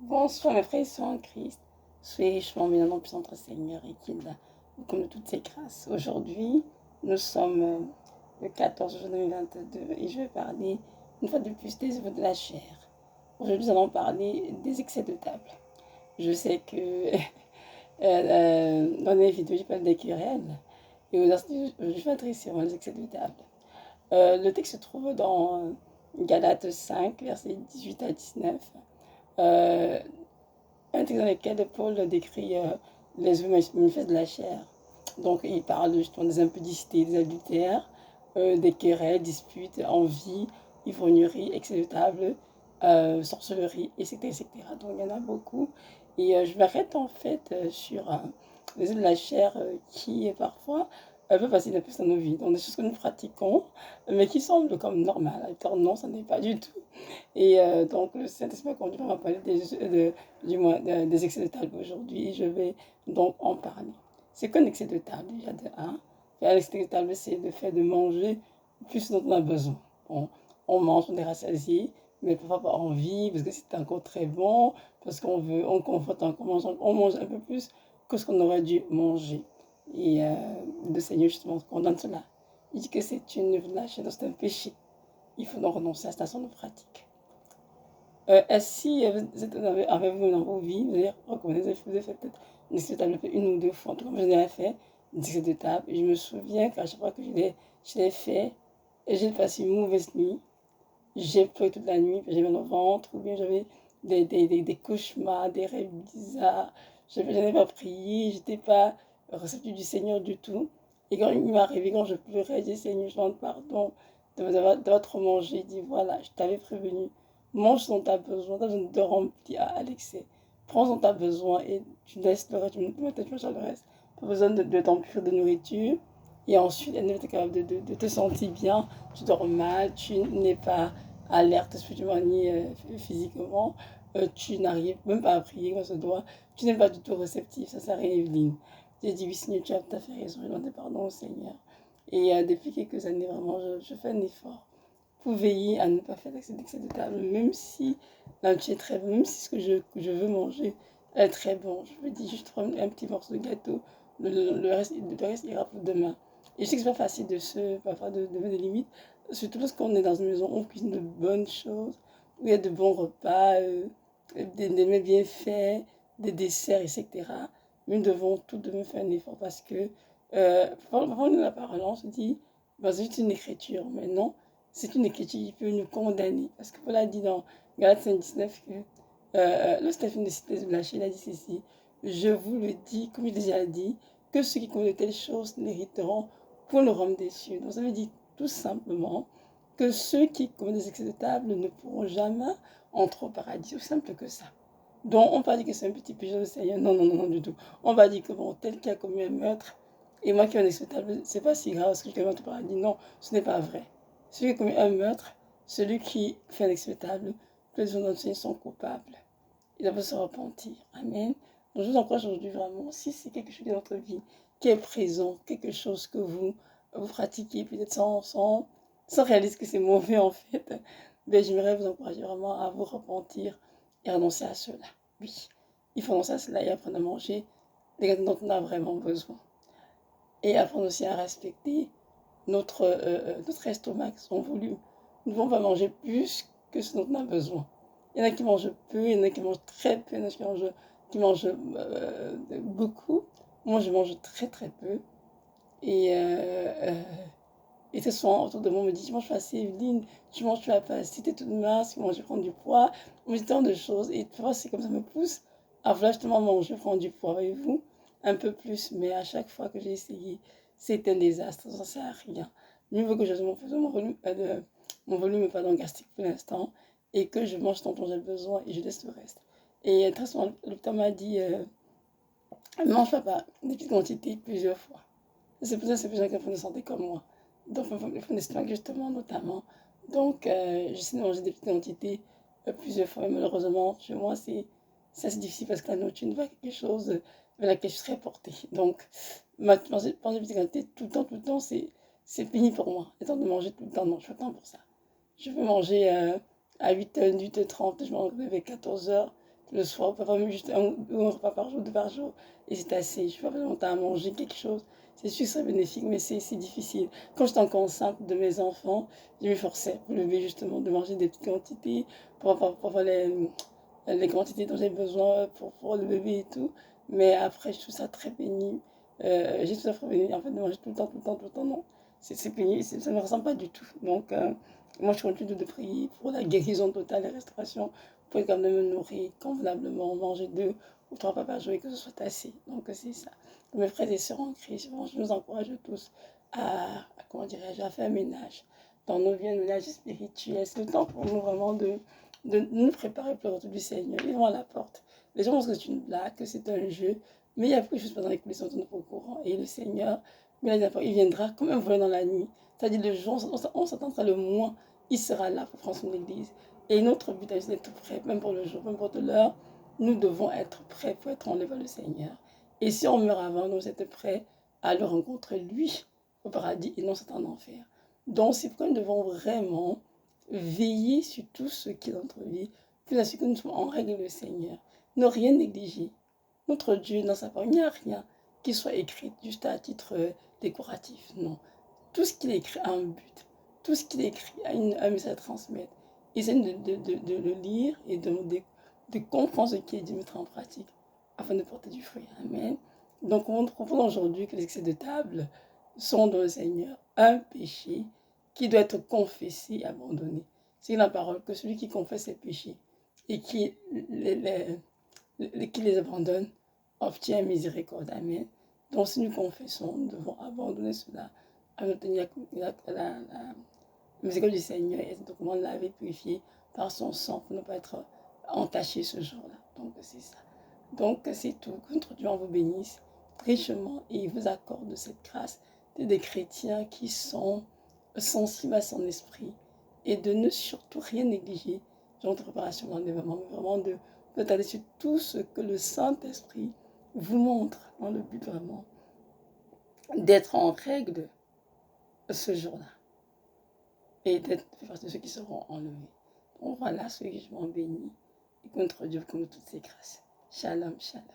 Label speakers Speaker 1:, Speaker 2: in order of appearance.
Speaker 1: Bonsoir mes frères et sœurs en Christ. Soyez richement bénis dans le puissant notre Seigneur et qu'il vous comble de toutes ses grâces. Aujourd'hui, nous sommes le 14 juin 2022 et je vais parler une fois de plus des œuvres de la chair. Aujourd'hui, nous allons parler des excès de table. Je sais que dans les vidéos, je parle des querelles et aujourd'hui, je vais adresser aux excès de table. Le texte se trouve dans Galates 5, versets 18 à 19. Euh, un texte dans lequel Paul décrit les œuvres manifestes de la chair. Donc il parle justement des impudicités, des adultères, des querelles, disputes, envies, ivrogneries, excès de table, sorcellerie, etc., etc. Donc il y en a beaucoup. Et je m'arrête en fait sur les œuvres de la chair qui parfois peuvent passer inaperçues dans nos vies. Donc des choses que nous pratiquons, mais qui semblent comme normales. Alors non, ça n'est pas du tout. Et donc le Saint-Esprit conduit à parler des excès de table aujourd'hui. Je vais donc en parler. C'est qu'un excès de table déjà de 1. Un excès de table, c'est le fait de manger plus dont on a besoin. On mange, on est rassasié, mais parfois pas envie, parce que c'est encore très bon, parce qu'on veut, on conforte en mangeant, on mange un peu plus que ce qu'on aurait dû manger. Et le Seigneur justement condamne cela. Il dit que c'est une lâche, c'est un péché. Il faut donc renoncer à cette façon de pratique. Si avez-vous dans vos vies, vous allez reconnaître, vous avez fait peut-être une excès de table une ou deux fois, en tout cas, moi, je l'ai fait, une excès de table, et je me souviens qu'à chaque fois que je l'ai fait, j'ai passé une mauvaise nuit, j'ai pleuré toute la nuit, j'avais mal au ventre, ou bien j'avais des cauchemars, des rêves bizarres, je n'avais pas prié, je n'étais pas réceptif du Seigneur du tout, et quand il m'est arrivé, quand je pleurais, j'ai dit Seigneur, je demande pardon d'avoir trop mangé, il dit voilà, je t'avais prévenu. Mange ce dont tu as besoin, tu as besoin de te remplir à l'excès. Prends ce dont tu as besoin et tu laisses le reste, tu ne t'attaches pas le reste. Pas besoin de t'emplir de nourriture. Et ensuite, elle est capable de te sentir bien. Tu dors mal, tu n'es pas alerte spirituellement ni physiquement. Tu n'arrives même pas à prier comme ça doit. Tu n'es pas du tout réceptif. Ça sert à rien, Evelyne. J'ai dit, oui, Seigneur, tu as tout à fait raison. Je demande pardon au Seigneur. Et depuis quelques années, vraiment, je fais un effort pour veiller à ne pas faire d'excès de table, même si la nourriture est très bonne, même si ce que je veux manger est très bon. Je me dis juste prendre un petit morceau de gâteau, le reste ira pour demain. Et je sais que c'est pas facile parfois de mettre des limites, surtout parce qu'on est dans une maison où on cuisine de bonnes choses, où il y a de bons repas, des mets bien faits, des desserts, etc. Mais nous devons tout de même faire un effort parce que parfois on a la parole, on se dit, bah, c'est juste une écriture, mais non, c'est une écriture qui peut nous condamner. Parce que Paul a dit dans Galates 5, 19 que lorsqu'il a fait une cité de lâcher, il a dit ceci: je vous le dis, comme il a déjà dit, que ceux qui commettent de telles choses l'hériteront pour le royaume des cieux. Donc ça veut dire tout simplement que ceux qui commettent des excès de table ne pourront jamais entrer au paradis. Aussi simple que ça. Donc on ne va pas dire que c'est un petit péché au Seigneur. Non, non, non, non, du tout. On va dire que bon, tel qui a commis un meurtre, et moi qui ai un excès de table, c'est pas si grave parce que je vais entrer au paradis. Non, ce n'est pas vrai. Celui qui a commis un meurtre, celui qui fait un excès de table, tous les autres sont coupables. Il doivent se repentir. Amen. Donc, je vous encourage aujourd'hui vraiment, si c'est quelque chose dans votre vie qui est présent, quelque chose que vous pratiquez, peut-être sans réaliser que c'est mauvais en fait, ben, j'aimerais vous encourager vraiment à vous repentir et renoncer à cela. Oui, il faut renoncer à cela et apprendre à manger les gâteaux dont on a vraiment besoin. Et apprendre aussi à respecter notre estomac, son volume. Nous ne devons pas manger plus que ce dont on a besoin. Il y en a qui mangent peu, il y en a qui mangent très peu, il y en a qui mangent beaucoup. Moi, je mange très très peu. Et, et ce soir, autour de moi, on me dit, tu manges pas assez, Evelyne, tu vas pas assez, t'es toute mince, moi, je prends du poids. On me dit tant de choses. Et tu vois, c'est comme ça me pousse à vouloir justement manger, prendre du poids, voyez-vous, un peu plus. Mais à chaque fois que j'ai essayé, c'est un désastre, ça ne sert à rien. Mieux vaut que je mon volume pardon, gastrique pour l'instant et que je mange tant dont j'ai besoin et je laisse le reste. Et très souvent, le docteur m'a dit, ne mange pas des petites quantités plusieurs fois. C'est pour ça que c'est plus gens qui ont de santé comme moi. Donc, il faut d'estomac justement, notamment. Donc, j'essaie de manger des petites quantités plusieurs fois. Mais malheureusement, chez moi, c'est assez difficile parce que la nourriture n'est pas quelque chose vers laquelle je serais portée. Donc, manger des petites quantités tout le temps, c'est pénible pour moi. Le temps de manger tout le temps, non, je n'ai pas le temps pour ça. Je peux manger à 8h, 8h30, je me réveille à 14h. Le soir, on peut pas même juste un ou un repas par jour, deux par jour, et c'est assez. Je peux pas longtemps à manger quelque chose. C'est sûr que c'est bénéfique, mais c'est difficile. Quand j'étais encore enceinte de mes enfants, je m'efforçais pour lever justement de manger des petites quantités, pour avoir les quantités dont j'ai besoin pour le bébé et tout. Mais après, je trouve ça très pénible. J'ai tout ça très pénible. En fait, de manger tout le temps, tout le temps, tout le temps, non. C'est pénible, ça ne me ressemble pas du tout. Donc, moi, je continue de prier pour la guérison totale et la restauration, pour être capable de me nourrir convenablement, manger 2 ou 3 fois par jour et que ce soit assez. Donc, c'est ça. Mes frères et sœurs en Christ, je nous encourage tous comment dirais-je, à faire ménage dans nos vies, un ménage spirituel. C'est le temps pour nous vraiment de nous préparer pour le retour du Seigneur. Ils vont à la porte. Les gens pensent que c'est une blague, que c'est un jeu, mais il y a beaucoup de choses dans les coulisses dont on n'est pas au courant. Et le Seigneur, il viendra comme un volet dans la nuit. C'est-à-dire le jour, on s'attendra le moins, il sera là pour prendre son église. Et notre but est d'être prêt, même pour le jour, même pour l'heure, nous devons être prêts pour être enlevés par le Seigneur. Et si on meurt avant, nous sommes prêts à le rencontrer, lui, au paradis, et non c'est en enfer. Donc c'est pourquoi nous devons vraiment veiller sur tout ce qui est dans notre vie, pour assurer que nous sommes en règle le Seigneur. Ne rien négliger. Notre Dieu, dans sa parole, il n'y a rien qui soit écrit juste à titre décoratif. Non. Tout ce qu'il écrit a un but. Tout ce qu'il écrit a un message à transmettre. Essayez de le lire et de comprendre ce qui est dit, mettre en pratique afin de porter du fruit. Amen. Donc, on comprend aujourd'hui que les excès de table sont dans le Seigneur un péché qui doit être confessé et abandonné. C'est la parole que celui qui confesse ses péchés et qui les abandonne obtient miséricorde. Amen. Donc, si nous confessons, nous devons abandonner cela à obtenir la miséricorde du Seigneur et être comment laver, purifié par son sang pour ne pas être entaché ce jour-là. Donc, c'est ça. Donc, c'est tout. Que notre Dieu en vous bénisse richement et il vous accorde cette grâce des chrétiens qui sont sensibles à son esprit et de ne surtout rien négliger dans notre préparation d'enlèvement, mais vraiment de t'aller sur tout ce que le Saint-Esprit vous montre dans le but vraiment d'être en règle ce jour-là et d'être partie de ceux qui seront enlevés. Donc voilà, ceux qui je m'en bénis et que notre Dieu comme toutes ses grâces. Shalom, shalom.